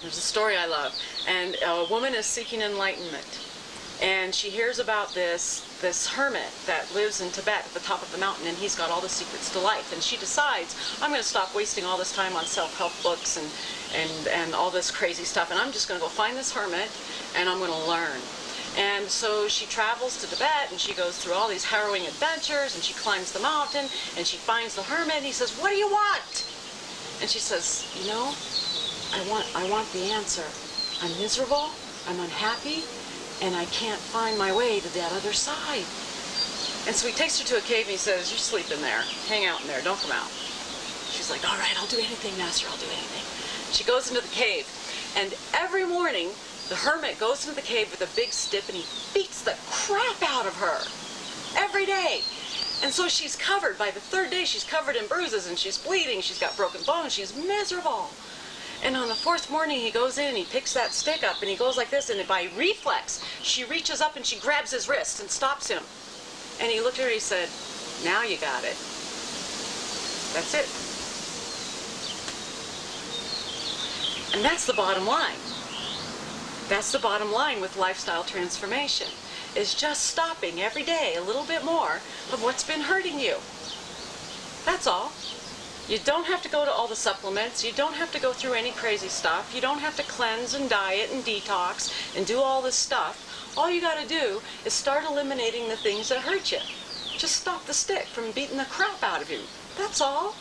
There's a story I love. And a woman is seeking enlightenment. And she hears about this hermit that lives in Tibet at the top of the mountain, and he's got all the secrets to life. And she decides, I'm going to stop wasting all this time on self-help books and all this crazy stuff, and I'm just going to go find this hermit, and I'm going to learn. And so she travels to Tibet, and she goes through all these harrowing adventures, and she climbs the mountain, and she finds the hermit, and he says, what do you want? And she says, you know, I want the answer. I'm miserable, I'm unhappy, and I can't find my way to that other side. And so he takes her to a cave and he says, you sleep in there, hang out in there, don't come out. She's like, all right, I'll do anything, master, I'll do anything. She goes into the cave, and every morning the hermit goes into the cave with a big stick and he beats the crap out of her every day. And so she's covered. By the third day, she's covered in bruises and she's bleeding, she's got broken bones, she's miserable. And on the fourth morning, he goes in and he picks that stick up and he goes like this, and by reflex, she reaches up and she grabs his wrist and stops him. And he looked at her and he said, now you got it. That's it. And that's the bottom line. That's the bottom line with lifestyle transformation, is just stopping every day a little bit more of what's been hurting you. That's all. You don't have to go to all the supplements. You don't have to go through any crazy stuff. You don't have to cleanse and diet and detox and do all this stuff. All you got to do is start eliminating the things that hurt you. Just stop the stick from beating the crap out of you. That's all.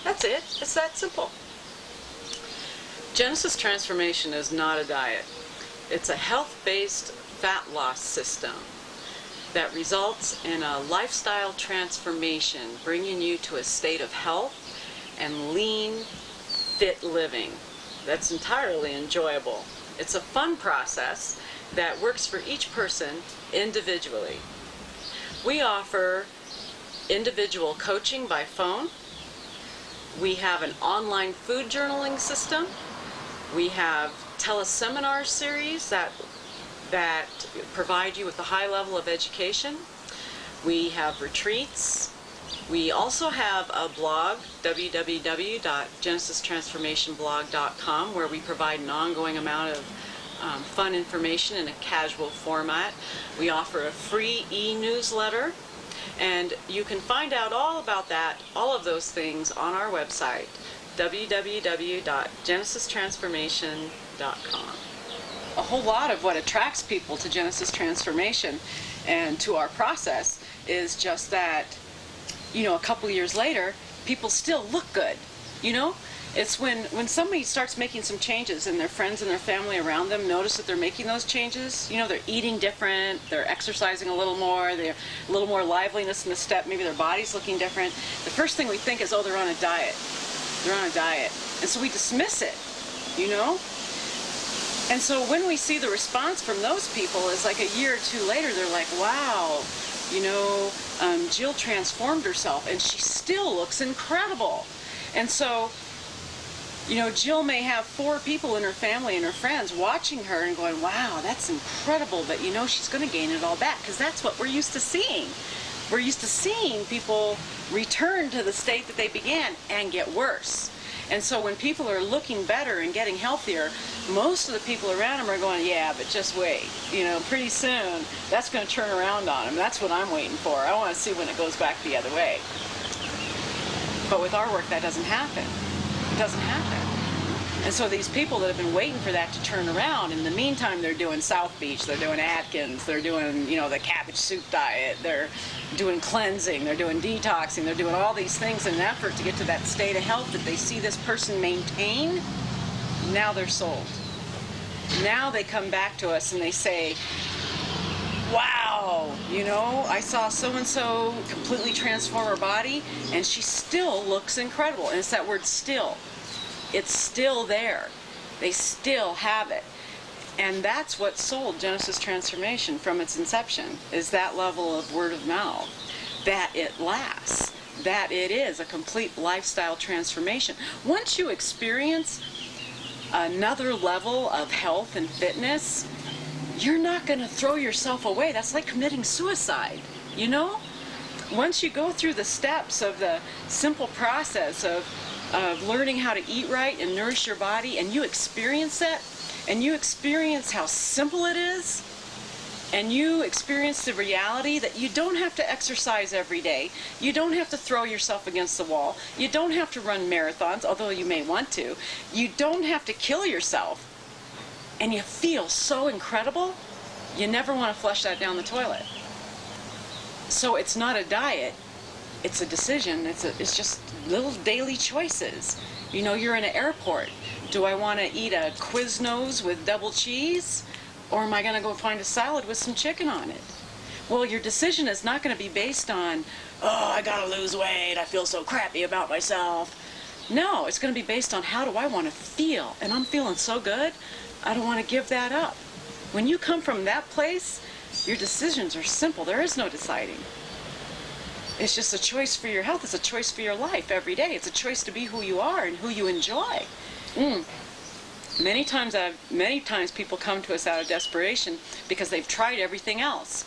That's it. It's that simple. Genesis Transformation is not a diet. It's a health-based fat loss system that results in a lifestyle transformation, bringing you to a state of health and lean, fit living that's entirely enjoyable. It's a fun process that works for each person individually. We offer individual coaching by phone. We have an online food journaling system. We have teleseminar series that provide you with a high level of education. We have retreats. We also have a blog, www.genesistransformationblog.com, where we provide an ongoing amount of fun information in a casual format. We offer a free e-newsletter, and you can find out all about that, all of those things, on our website, www.genesistransformation.com. A whole lot of what attracts people to Genesis Transformation and to our process is just that, you know, a couple years later, people still look good, you know? It's when somebody starts making some changes and their friends and their family around them notice that they're making those changes. You know, they're eating different, they're exercising a little more, they're a little more liveliness in the step, maybe their body's looking different. The first thing we think is, oh, they're on a diet. They're on a diet. And so we dismiss it, you know? And so when we see the response from those people is like a year or two later, they're like, wow, you know, Jill transformed herself and she still looks incredible. And so, you know, Jill may have 4 people in her family and her friends watching her and going, wow, that's incredible, but you know, she's going to gain it all back, because that's what we're used to seeing. We're used to seeing people return to the state that they began and get worse. And so when people are looking better and getting healthier, most of the people around them are going, yeah, but just wait. You know, pretty soon, that's going to turn around on them. That's what I'm waiting for. I want to see when it goes back the other way. But with our work, that doesn't happen. It doesn't happen. And so these people that have been waiting for that to turn around, in the meantime, they're doing South Beach, they're doing Atkins, they're doing, you know, the cabbage soup diet, they're doing cleansing, they're doing detoxing, they're doing all these things in an effort to get to that state of health that they see this person maintain. Now they're sold. Now they come back to us and they say, wow, you know, I saw so-and-so completely transform her body and she still looks incredible. And it's that word still. It's still there. They still have it. And that's what sold Genesis Transformation from its inception, is that level of word of mouth, that it lasts, that it is a complete lifestyle transformation. Once you experience another level of health and fitness, you're not going to throw yourself away. That's like committing suicide, you know? Once you go through the steps of the simple process of of learning how to eat right and nourish your body, and you experience that, and you experience how simple it is, and you experience the reality that you don't have to exercise every day, you don't have to throw yourself against the wall, you don't have to run marathons, although you may want to, you don't have to kill yourself, and you feel so incredible, you never want to flush that down the toilet. So it's not a diet, it's a decision. It's just little daily choices. You know, you're in an airport. Do I want to eat a Quiznos with double cheese? Or am I going to go find a salad with some chicken on it? Well, your decision is not going to be based on, oh, I got to lose weight, I feel so crappy about myself. No, it's going to be based on, how do I want to feel? And I'm feeling so good, I don't want to give that up. When you come from that place, your decisions are simple. There is no deciding. It's just a choice for your health. It's a choice for your life every day. It's a choice to be who you are and who you enjoy. Many times people come to us out of desperation because they've tried everything else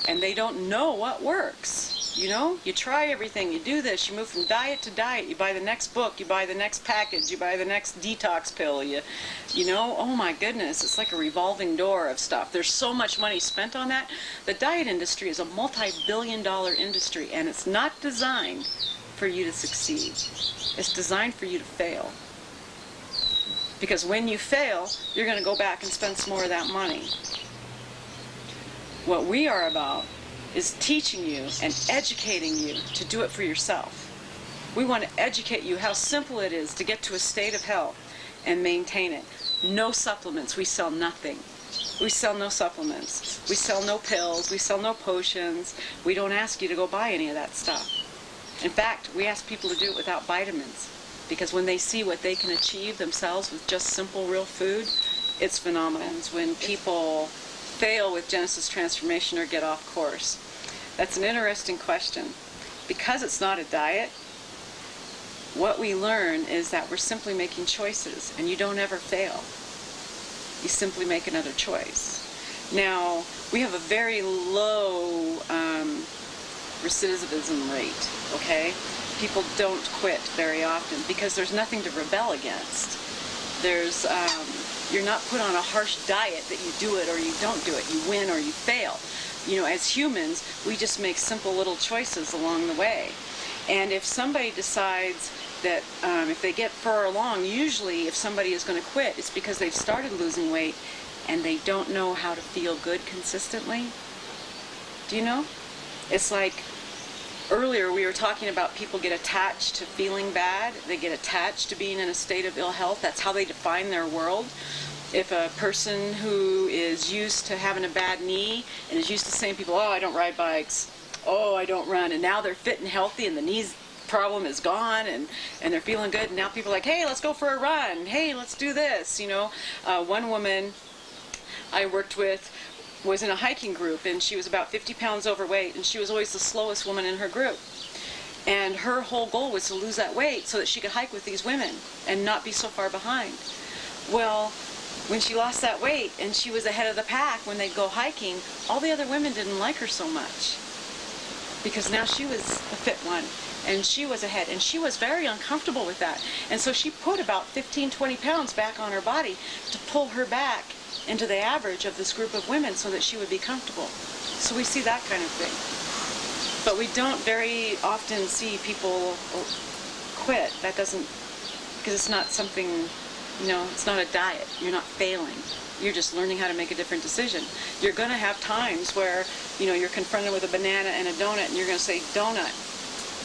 and they don't know what works. You know, you try everything, you do this, you move from diet to diet, you buy the next book, you buy the next package, you buy the next detox pill, you know, oh my goodness, it's like a revolving door of stuff. There's so much money spent on that. The diet industry is a multi-billion-dollar industry, and it's not designed for you to succeed. It's designed for you to fail. Because when you fail, you're going to go back and spend some more of that money. What we are about is teaching you and educating you to do it for yourself. We want to educate you how simple it is to get to a state of health and maintain it. No supplements. We sell nothing. We sell no supplements. We sell no pills. We sell no potions. We don't ask you to go buy any of that stuff. In fact, we ask people to do it without vitamins, because when they see what they can achieve themselves with just simple, real food, it's phenomenal. When people fail with Genesis Transformation or get off course, that's an interesting question. Because it's not a diet, what we learn is that we're simply making choices, and you don't ever fail. You simply make another choice. Now, we have a very low recidivism rate, okay? People don't quit very often because there's nothing to rebel against. You're not put on a harsh diet that you do it or you don't do it. You win or you fail. You know, as humans, we just make simple little choices along the way. And if somebody decides that if they get further along, usually if somebody is going to quit, it's because they've started losing weight and they don't know how to feel good consistently. Do you know? It's like earlier we were talking about people get attached to feeling bad. They get attached to being in a state of ill health. That's how they define their world. If a person who is used to having a bad knee and is used to saying people, oh, I don't ride bikes, oh, I don't run, and now they're fit and healthy and the knees problem is gone and they're feeling good, and now people are like, hey, let's go for a run, hey, let's do this, you know. One woman I worked with was in a hiking group, and she was about 50 pounds overweight, and she was always the slowest woman in her group. And her whole goal was to lose that weight so that she could hike with these women and not be so far behind. Well, when she lost that weight and she was ahead of the pack when they'd go hiking, all the other women didn't like her so much because now she was the fit one and she was ahead, and she was very uncomfortable with that. And so she put about 15, 20 pounds back on her body to pull her back into the average of this group of women so that she would be comfortable. So we see that kind of thing. But we don't very often see people quit. That doesn't, because it's not something, you know, it's not a diet. You're not failing. You're just learning how to make a different decision. You're going to have times where, you know, you're confronted with a banana and a donut, and you're going to say donut.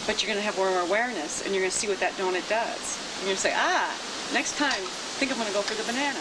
But you're going to have more awareness, and you're going to see what that donut does. And you're going to say, ah, next time, I think I'm going to go for the banana.